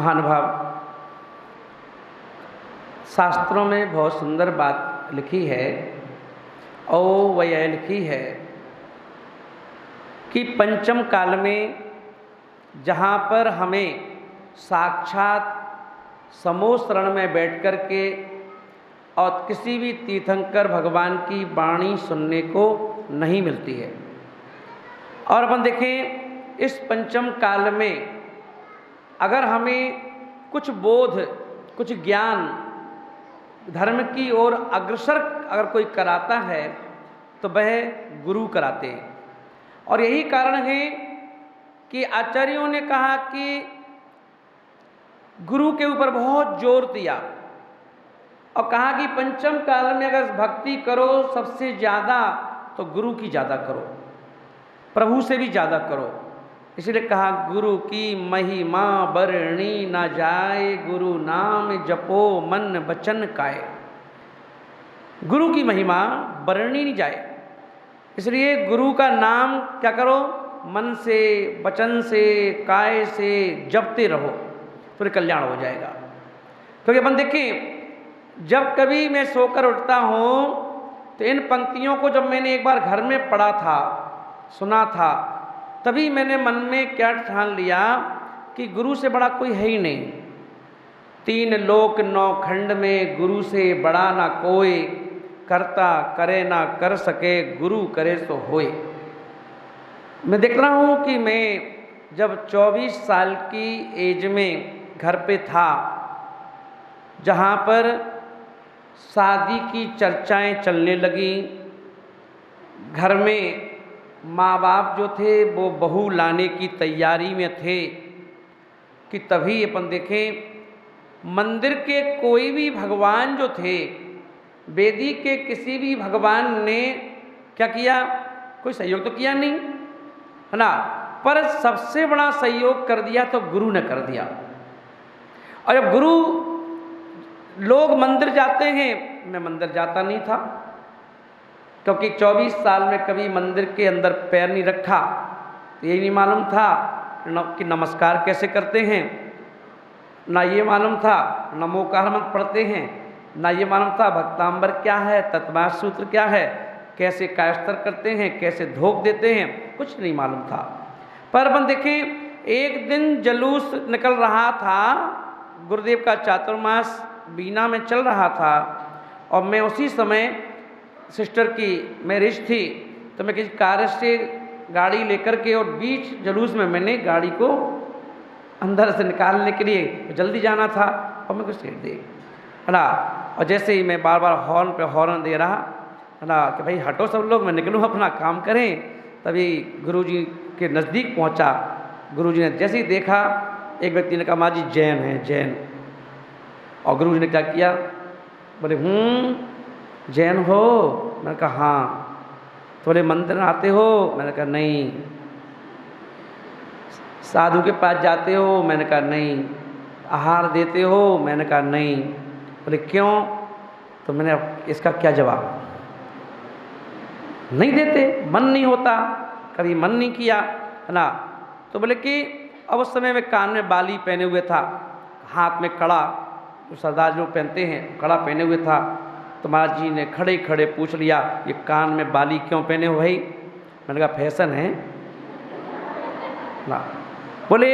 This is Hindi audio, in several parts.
महानुभाव, शास्त्रों में बहुत सुंदर बात लिखी है और वह यह लिखी है कि पंचम काल में जहाँ पर हमें साक्षात समूह शरण में बैठ कर के और किसी भी तीर्थंकर भगवान की वाणी सुनने को नहीं मिलती है। और अपन देखें इस पंचम काल में अगर हमें कुछ बोध, कुछ ज्ञान धर्म की ओर अग्रसर अगर कोई कराता है तो वह गुरु कराते हैं। और यही कारण है कि आचार्यों ने कहा कि गुरु के ऊपर बहुत जोर दिया और कहा कि पंचम काल में अगर भक्ति करो सबसे ज़्यादा तो गुरु की ज़्यादा करो, प्रभु से भी ज़्यादा करो। इसलिए कहा गुरु की महिमा बरणी न जाए, गुरु नाम जपो मन बचन काए। गुरु की महिमा बरणी नहीं जाए, इसलिए गुरु का नाम क्या करो, मन से, वचन से, काय से जपते रहो तो कल्याण हो जाएगा। क्योंकि अपन देखें जब कभी मैं सोकर उठता हूँ तो इन पंक्तियों को जब मैंने एक बार घर में पढ़ा था, सुना था, तभी मैंने मन में क्या ठान लिया कि गुरु से बड़ा कोई है ही नहीं। तीन लोक नौ खंड में गुरु से बड़ा ना कोई, करता करे ना कर सके, गुरु करे तो होए। मैं देख रहा हूँ कि मैं जब 24 साल की एज में घर पे था, जहाँ पर शादी की चर्चाएं चलने लगी, घर में माँ बाप जो थे वो बहू लाने की तैयारी में थे कि तभी अपन देखें मंदिर के कोई भी भगवान जो थे, वेदी के किसी भी भगवान ने क्या किया, कोई सहयोग तो किया नहीं है ना, पर सबसे बड़ा सहयोग कर दिया तो गुरु ने कर दिया। और जब गुरु लोग मंदिर जाते हैं, मैं मंदिर जाता नहीं था क्योंकि 24 साल में कभी मंदिर के अंदर पैर नहीं रखा, तो यही नहीं मालूम था कि नमस्कार कैसे करते हैं, ना ये मालूम था नमोकार मंत्र पढ़ते हैं, ना ये मालूम था भक्तांबर क्या है, तत्वार सूत्र क्या है, कैसे कायस्तर करते हैं, कैसे धोख देते हैं, कुछ नहीं मालूम था। पर अपन देखें एक दिन जुलूस निकल रहा था, गुरुदेव का चातुर्मास बीना में चल रहा था और मैं उसी समय सिस्टर की मैरिज थी, तो मैं किसी कार्य से गाड़ी लेकर के और बीच जुलूस में मैंने गाड़ी को अंदर से निकालने के लिए जल्दी जाना था और मैं कुछ सीट दे है ना, और जैसे ही मैं बार बार हॉर्न पे हॉर्न दे रहा है ना कि भाई हटो सब लोग, मैं निकलूँ अपना काम करें, तभी गुरुजी के नज़दीक पहुंचा। गुरुजी ने जैसे ही देखा, एक व्यक्ति ने कहा माँ जी जैन है, जैन। और गुरुजी ने क्या किया, बोले जैन हो? मैंने कहा हाँ। तो बोले मंदिर आते हो? मैंने कहा नहीं। साधु के पास जाते हो? मैंने कहा नहीं। आहार देते हो? मैंने कहा नहीं। बोले क्यों? तो मैंने इसका क्या जवाब, नहीं देते, मन नहीं होता, कभी मन नहीं किया है ना। तो बोले कि अब उस समय में कान में बाली पहने हुए था, हाथ में कड़ा, जो सरदार लोग पहनते हैं, कड़ा पहने हुए था। तो महाराज जी ने खड़े खड़े पूछ लिया ये कान में बाली क्यों पहने हो भाई? मैंने कहा फैशन है ना। बोले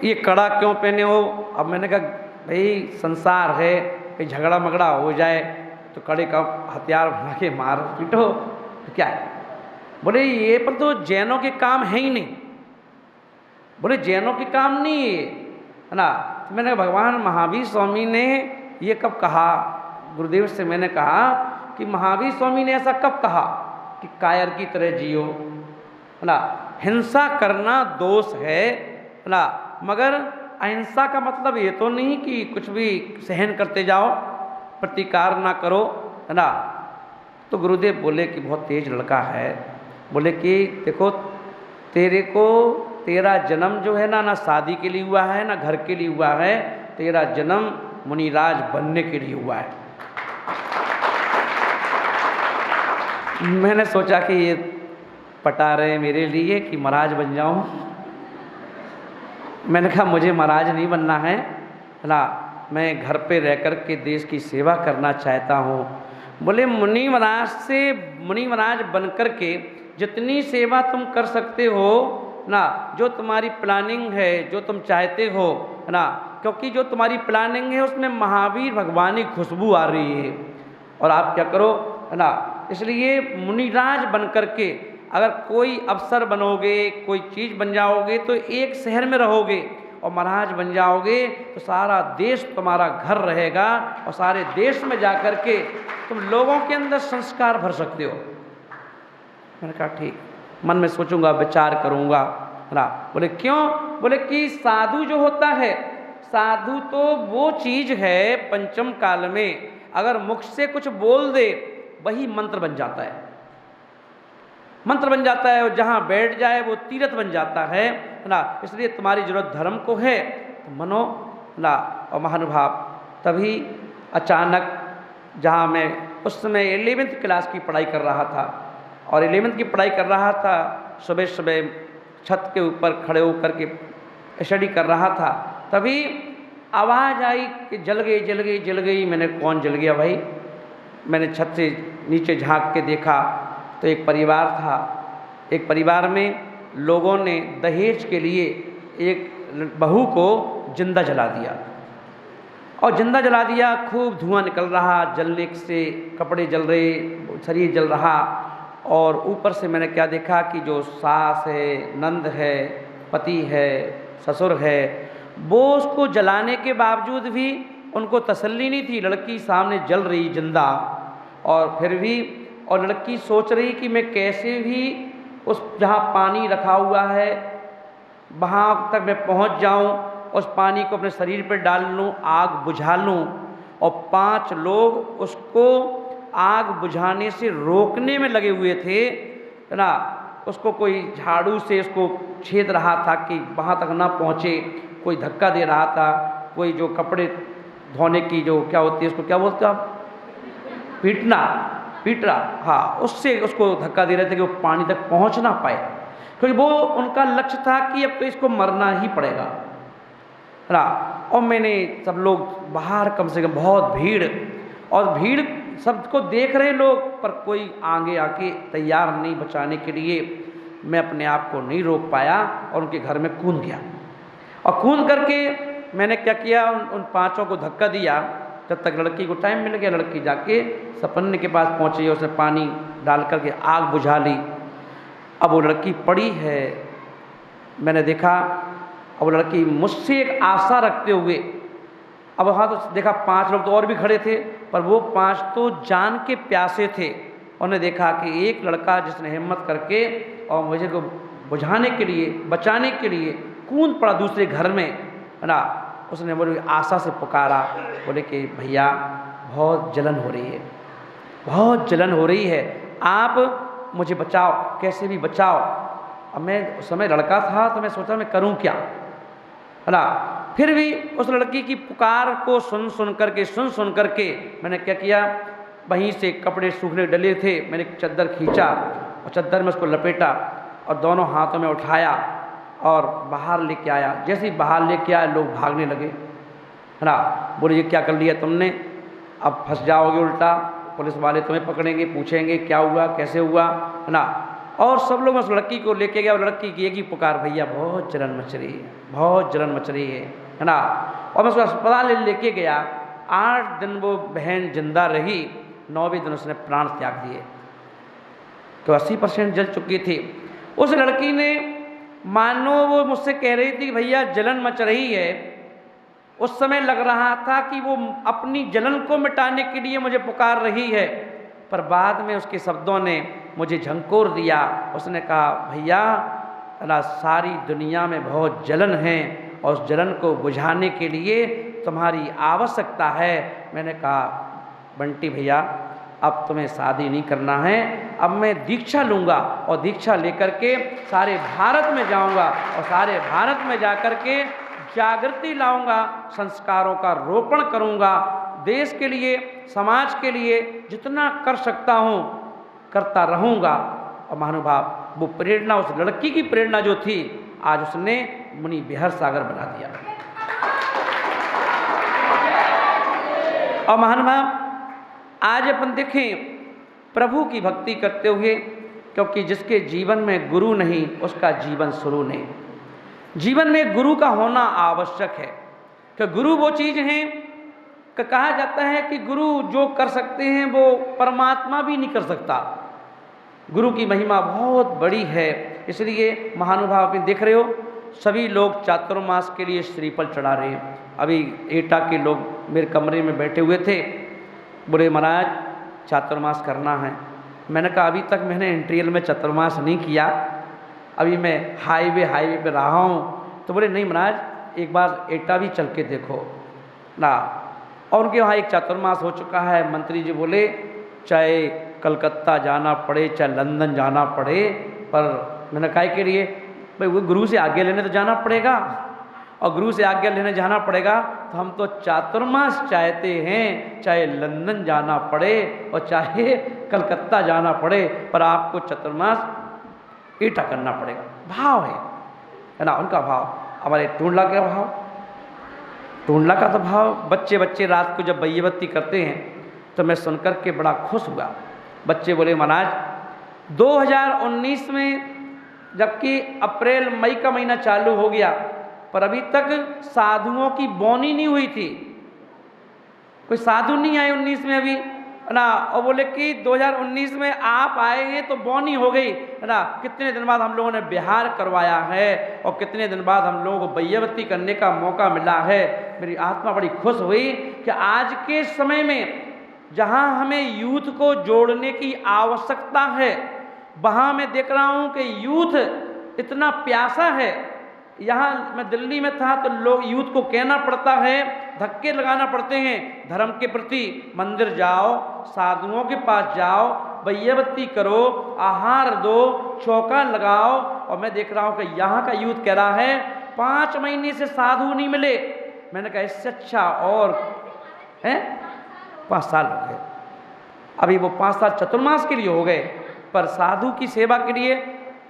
ये कड़ा क्यों पहने हो? अब मैंने कहा भाई संसार है, कहीं झगड़ा मगड़ा हो जाए तो कड़े का हथियार बना के मार पीटो तो क्या है। बोले ये पर तो जैनों के काम है ही नहीं। बोले जैनों के काम नहीं है ना। तो मैंने कहा भगवान महावीर स्वामी ने ये कब कहा? गुरुदेव से मैंने कहा कि महावीर स्वामी ने ऐसा कब कहा कि कायर की तरह जियो है ना। हिंसा करना दोष है ना, मगर अहिंसा का मतलब ये तो नहीं कि कुछ भी सहन करते जाओ, प्रतिकार ना करो है ना। तो गुरुदेव बोले कि बहुत तेज लड़का है, बोले कि देखो तेरे को तेरा जन्म जो है ना, ना शादी के लिए हुआ है ना घर के लिए हुआ है, तेरा जन्म मुनिराज बनने के लिए हुआ है। मैंने सोचा कि ये पटा रहे मेरे लिए कि महाराज बन जाऊं। मैंने कहा मुझे महाराज नहीं बनना है, ना मैं घर पे रह कर के देश की सेवा करना चाहता हूँ। बोले मुनि महाराज बन कर के जितनी सेवा तुम कर सकते हो ना, जो तुम्हारी प्लानिंग है, जो तुम चाहते हो ना, क्योंकि जो तुम्हारी प्लानिंग है उसमें महावीर भगवान की खुशबू आ रही है, और आप क्या करो है ना, इसलिए मुनिराज बन कर के अगर कोई अफसर बनोगे, कोई चीज़ बन जाओगे तो एक शहर में रहोगे, और महाराज बन जाओगे तो सारा देश तुम्हारा घर रहेगा, और सारे देश में जाकर के तुम लोगों के अंदर संस्कार भर सकते हो। मैंने कहा ठीक, मन में सोचूंगा, विचार करूंगा ना। बोले क्यों? बोले कि साधु जो होता है, साधु तो वो चीज़ है पंचम काल में अगर मुख से कुछ बोल दे वही मंत्र बन जाता है, मंत्र बन जाता है, और जहाँ बैठ जाए वो तीर्थ बन जाता है ना। इसलिए तुम्हारी जरूरत धर्म को है तो मनो ना। और महानुभाव तभी अचानक, जहाँ मैं उस समय 11वीं क्लास की पढ़ाई कर रहा था, और 11वीं की पढ़ाई कर रहा था, सुबह सुबह छत के ऊपर खड़े होकर के स्टडी कर रहा था, तभी आवाज़ आई कि जल गई जल गई जल गई। मैंने कौन जल गया भाई? मैंने छत से नीचे झांक के देखा तो एक परिवार था। एक परिवार में लोगों ने दहेज के लिए एक बहू को जिंदा जला दिया, और जिंदा जला दिया, खूब धुआं निकल रहा, जलने से कपड़े जल रहे, शरीर जल रहा। और ऊपर से मैंने क्या देखा कि जो सास है, नंद है, पति है, ससुर है, वो उसको जलाने के बावजूद भी उनको तसल्ली नहीं थी, लड़की सामने जल रही जिंदा, और फिर भी, और लड़की सोच रही कि मैं कैसे भी उस जहाँ पानी रखा हुआ है वहाँ तक मैं पहुँच जाऊँ, उस पानी को अपने शरीर पर डाल लूँ, आग बुझा लूँ। और 5 लोग उसको आग बुझाने से रोकने में लगे हुए थे ना। उसको कोई झाड़ू से उसको छेद रहा था कि वहाँ तक ना पहुँचे, कोई धक्का दे रहा था, कोई जो कपड़े धोने की जो क्या होती है उसको क्या बोलते हैं आप, पीटना, हाँ, उससे उसको धक्का दे रहे थे कि वो पानी तक पहुँच ना पाए, क्योंकि वो उनका लक्ष्य था कि अब तो इसको मरना ही पड़ेगा ना। और मैंने सब लोग बाहर, कम से कम बहुत भीड़, और भीड़ सबको देख रहे लोग, पर कोई आगे आके तैयार नहीं बचाने के लिए। मैं अपने आप को नहीं रोक पाया और उनके घर में कूद गया, और कूद करके मैंने क्या किया, उन 5 को धक्का दिया। जब तक लड़की को टाइम मिल गया, लड़की जाके सपन्ने के पास पहुँची, उसने पानी डाल करके आग बुझा ली। अब वो लड़की पड़ी है, मैंने देखा, अब वो लड़की मुझसे एक आशा रखते हुए, अब वहाँ तो देखा 5 लोग तो और भी खड़े थे, पर वो 5 तो जान के प्यासे थे। उन्होंने देखा कि एक लड़का जिसने हिम्मत करके और मुझे को बुझाने के लिए, बचाने के लिए कूद पड़ा दूसरे घर में, है ना। उसने मुझे आशा से पुकारा, बोले कि भैया बहुत जलन हो रही है, बहुत जलन हो रही है, आप मुझे बचाओ, कैसे भी बचाओ। अब मैं उस समय लड़का था तो मैं सोचा मैं करूं क्या, है ना। फिर भी उस लड़की की पुकार को सुन करके मैंने क्या किया, वहीं से कपड़े सूखने डले थे, मैंने एक चद्दर खींचा और चद्दर में उसको लपेटा और दोनों हाथों में उठाया और बाहर लेके आया। जैसे ही बाहर लेके आया लोग भागने लगे, है ना। बोले ये क्या कर लिया तुमने, अब फंस जाओगे उल्टा, पुलिस वाले तुम्हें पकड़ेंगे, पूछेंगे क्या हुआ, कैसे हुआ, है ना। और सब लोग उस लड़की को लेके गए और लड़की की एक ही पुकार, भैया बहुत जलन मच रही है, बहुत जलन मच रही है ना। और मैं उसको अस्पताल लेके गया। 8 दिन वो बहन जिंदा रही, 9वें दिन उसने प्राण त्याग दिए। तो 80% जल चुकी थी। उस लड़की ने, मानो वो मुझसे कह रही थी भैया जलन मच रही है, उस समय लग रहा था कि वो अपनी जलन को मिटाने के लिए मुझे पुकार रही है, पर बाद में उसके शब्दों ने मुझे झंकोर दिया। उसने कहा भैया ना, सारी दुनिया में बहुत जलन है और उस जलन को बुझाने के लिए तुम्हारी आवश्यकता है। मैंने कहा बंटी भैया अब तुम्हें शादी नहीं करना है, अब मैं दीक्षा लूँगा और दीक्षा लेकर के सारे भारत में जाऊँगा और सारे भारत में जाकर के जागृति लाऊंगा, संस्कारों का रोपण करूँगा, देश के लिए, समाज के लिए जितना कर सकता हूँ करता रहूँगा। और महानुभाव वो प्रेरणा, उस लड़की की प्रेरणा जो थी, आज उसने मुनि बिहार सागर बना दिया। और महानुभाव, आज अपन देखें प्रभु की भक्ति करते हुए, क्योंकि जिसके जीवन में गुरु नहीं उसका जीवन शुरू नहीं। जीवन में गुरु का होना आवश्यक है कि गुरु वो चीज़ है कि कहा जाता है कि गुरु जो कर सकते हैं वो परमात्मा भी नहीं कर सकता। गुरु की महिमा बहुत बड़ी है। इसलिए महानुभाव आप देख रहे हो, सभी लोग चातुर्मास के लिए श्रीफल चढ़ा रहे हैं। अभी एटा के लोग मेरे कमरे में बैठे हुए थे, बोले महाराज चातुर्मास करना है। मैंने कहा अभी तक मैंने इंटीरियल में चातुर्मास नहीं किया, अभी मैं हाईवे पे रहा हूँ। तो बोले नहीं महाराज एक बार एटा भी चल के देखो ना। और उनके वहाँ एक चातुर्मास हो चुका है। मंत्री जी बोले चाहे कलकत्ता जाना पड़े चाहे लंदन जाना पड़े, पर मैंने कहा के लिए भाई वो गुरु से आज्ञा लेने तो जाना पड़ेगा, और गुरु से आज्ञा लेने जाना पड़ेगा तो हम तो चातुर्मास चाहते हैं, चाहे लंदन जाना पड़े और चाहे कलकत्ता जाना पड़े, पर आपको चातुर्मास एटा करना पड़ेगा। भाव है ना उनका भाव। हमारे टूंडला का भाव, टूंडला का तो भाव, बच्चे रात को जब बत्ती करते हैं तो मैं सुनकर के बड़ा खुश हुआ। बच्चे बोले महाराज 2019 में जबकि अप्रैल मई का महीना चालू हो गया पर अभी तक साधुओं की बोनी नहीं हुई थी, कोई साधु नहीं आए 19 में अभी ना। और बोले कि 2019 में आप आए हैं तो बोनी हो गई है ना। कितने दिन बाद हम लोगों ने बिहार करवाया है और कितने दिन बाद हम लोगों को बत्ती करने का मौका मिला है। मेरी आत्मा बड़ी खुश हुई कि आज के समय में जहाँ हमें यूथ को जोड़ने की आवश्यकता है, वहाँ मैं देख रहा हूँ कि यूथ इतना प्यासा है। यहाँ मैं दिल्ली में था तो लोग यूथ को कहना पड़ता है, धक्के लगाना पड़ते हैं धर्म के प्रति। मंदिर जाओ, साधुओं के पास जाओ, बत्ती करो, आहार दो, चौका लगाओ। और मैं देख रहा हूँ कि यहाँ का यूथ कह रहा है 5 महीने से साधु नहीं मिले। मैंने कहा इससे अच्छा और है 5 साल हो गए। अभी वो 5 साल चतुर्मास के लिए हो गए, पर साधु की सेवा के लिए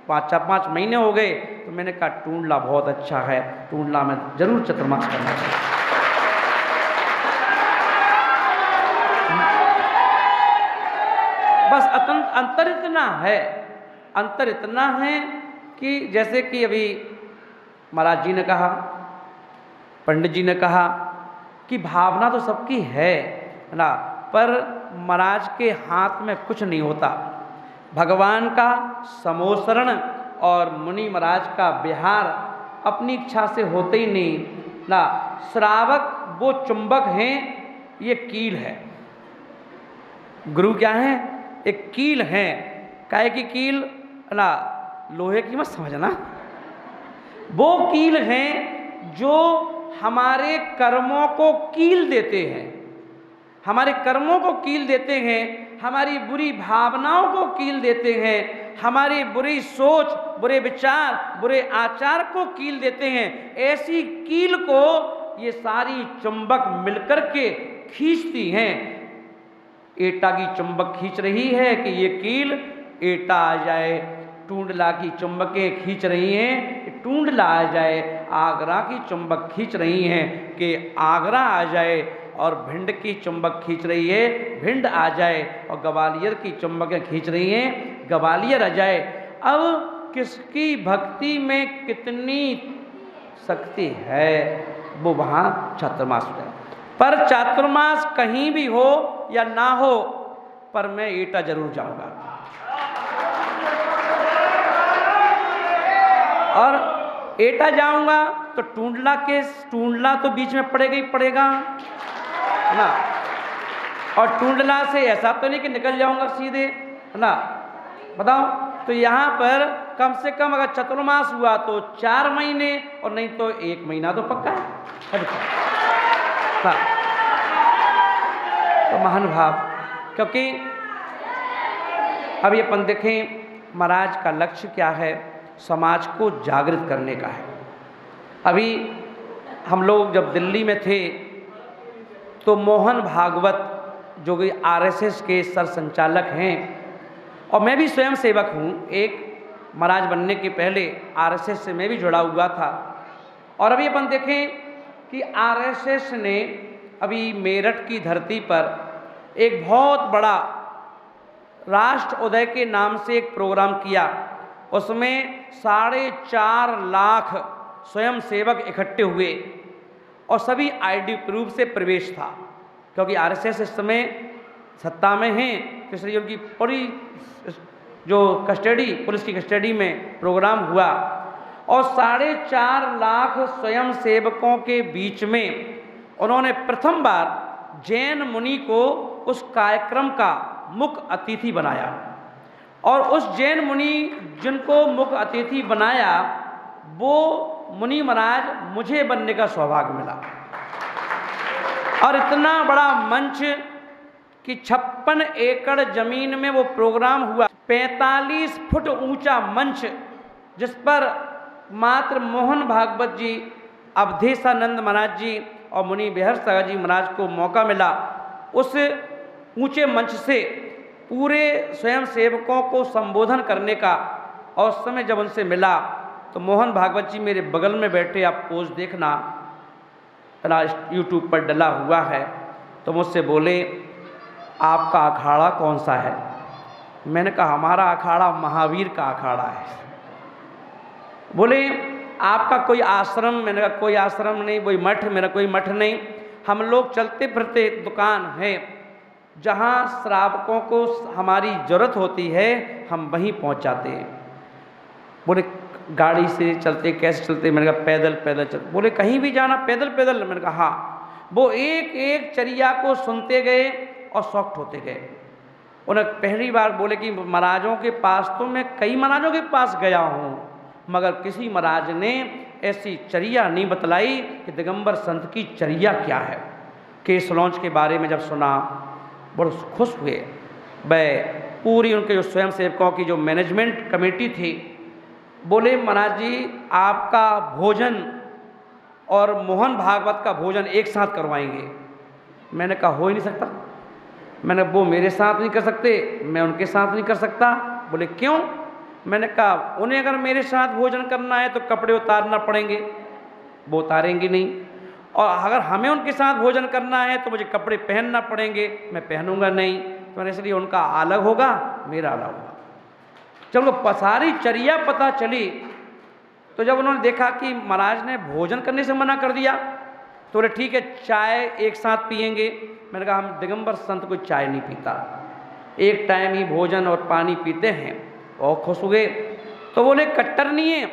5 महीने हो गए। तो मैंने कहा टूंडला बहुत अच्छा है, टूंडला में जरूर चतुर्मास करना चाहिए। बस अंतर इतना है कि जैसे कि अभी महाराज जी ने कहा, पंडित जी ने कहा कि भावना तो सबकी है ना, पर महाराज के हाथ में कुछ नहीं होता। भगवान का समोसरण और मुनि महाराज का विहार अपनी इच्छा से होते ही नहीं ना। श्रावक वो चुंबक हैं, ये कील है। गुरु क्या है? एक कील है। काहे की कील ना, लोहे की मत समझना। वो कील हैं जो हमारे कर्मों को कील देते हैं, हमारे कर्मों को कील देते हैं, हमारी बुरी भावनाओं को कील देते हैं, हमारी बुरी सोच, बुरे विचार, बुरे आचार को कील देते हैं। ऐसी कील को ये सारी चुंबक मिलकर के खींचती हैं। एटा की चुंबक खींच रही है कि ये कील एटा आ जाए, टूंडला की चुंबकें खींच रही हैं कि टूंडला आ जाए, आगरा की चुंबक खींच रही हैं कि आगरा आ जाए, और भिंड की चुंबक खींच रही है भिंड आ जाए, और ग्वालियर की चुंबकें खींच रही हैं ग्वालियर आ जाए। अब किसकी भक्ति में कितनी शक्ति है वो वहाँ चातुर्मास है। पर चातुर्मास कहीं भी हो या ना हो, पर मैं एटा जरूर जाऊंगा। और एटा जाऊंगा तो टूंडला तो बीच में पड़ेगा ही पड़ेगा ना। और टूंडला से ऐसा तो नहीं कि निकल जाऊंगा सीधे ना, बताओ। तो यहाँ पर कम से कम अगर चतुर्मास हुआ तो 4 महीने, और नहीं तो 1 महीना तो पक्का है। हाँ। तो महानुभाव, क्योंकि अभी अपन देखें महाराज का लक्ष्य क्या है, समाज को जागृत करने का है। अभी हम लोग जब दिल्ली में थे तो मोहन भागवत जो कि आरएसएस के सरसंचालक हैं, और मैं भी स्वयं सेवक हूँ, एक महाराज बनने के पहले आरएसएस से मैं भी जुड़ा हुआ था। और अभी अपन देखें कि आरएसएस ने अभी मेरठ की धरती पर एक बहुत बड़ा राष्ट्र उदय के नाम से एक प्रोग्राम किया। उसमें 4.5 लाख स्वयं सेवक इकट्ठे हुए और सभी आईडी प्रूफ से प्रवेश था, क्योंकि आरएसएस इस समय सत्ता में हैं, तो इसलिए उनकी पूरी जो कस्टडी, पुलिस की कस्टडी में प्रोग्राम हुआ और 4.5 लाख स्वयं सेवकों के बीच में उन्होंने प्रथम बार जैन मुनि को उस कार्यक्रम का मुख्य अतिथि बनाया। और उस जैन मुनि जिनको मुख्य अतिथि बनाया, वो मुनि महाराज मुझे बनने का सौभाग्य मिला। और इतना बड़ा मंच कि 56 एकड़ जमीन में वो प्रोग्राम हुआ। 45 फुट ऊंचा मंच, जिस पर मात्र मोहन भागवत जी, अवधेशानंद महाराज जी और मुनि बेहर जी महाराज को मौका मिला उस ऊंचे मंच से पूरे स्वयं सेवकों को संबोधन करने का। और उस समय जब उनसे मिला तो मोहन भागवत जी मेरे बगल में बैठे, आप पोस्ट देखना यूट्यूब पर डला हुआ है, तो मुझसे बोले आपका अखाड़ा कौन सा है? मैंने कहा हमारा अखाड़ा महावीर का अखाड़ा है। बोले आपका कोई आश्रम? मैंने कहा कोई आश्रम नहीं, कोई मठ, मेरा कोई मठ नहीं। हम लोग चलते फिरते दुकान है, जहाँ श्रावकों को हमारी ज़रूरत होती है हम वहीं पहुँच जाते हैं। बोले गाड़ी से चलते, कैसे चलते? मैंने कहा पैदल पैदल चल। बोले कहीं भी जाना पैदल पैदल? मैंने कहा हाँ। वो एक एक चर्या को सुनते गए और सॉफ्ट होते गए। उन्हें पहली बार बोले कि महाराजों के पास तो मैं कई महाराजों के पास गया हूँ, मगर किसी महाराज ने ऐसी चर्या नहीं बतलाई कि दिगंबर संत की चर्या क्या है। केस लॉन्च के बारे में जब सुना बड़े खुश हुए। वह पूरी उनके जो स्वयं सेवकों की जो मैनेजमेंट कमेटी थी, बोले महाराज जी आपका भोजन और मोहन भागवत का भोजन एक साथ करवाएंगे। मैंने कहा हो ही नहीं सकता। मैंने वो मेरे साथ नहीं कर सकते, मैं उनके साथ नहीं कर सकता। बोले क्यों? मैंने कहा उन्हें अगर मेरे साथ भोजन करना है तो कपड़े उतारना पड़ेंगे, वो उतारेंगे नहीं। और अगर हमें उनके साथ भोजन करना है तो मुझे कपड़े पहनना पड़ेंगे, मैं पहनूंगा नहीं। तो इसलिए उनका अलग होगा, मेरा अलग होगा। जब उनको सारी चर्या पता चली तो जब उन्होंने देखा कि महाराज ने भोजन करने से मना कर दिया, तो बोले ठीक है चाय एक साथ पिएंगे। मैंने कहा हम दिगंबर संत कोई चाय नहीं पीता, एक टाइम ही भोजन और पानी पीते हैं। और खुश हुए। तो बोले कट्टर नहीं है,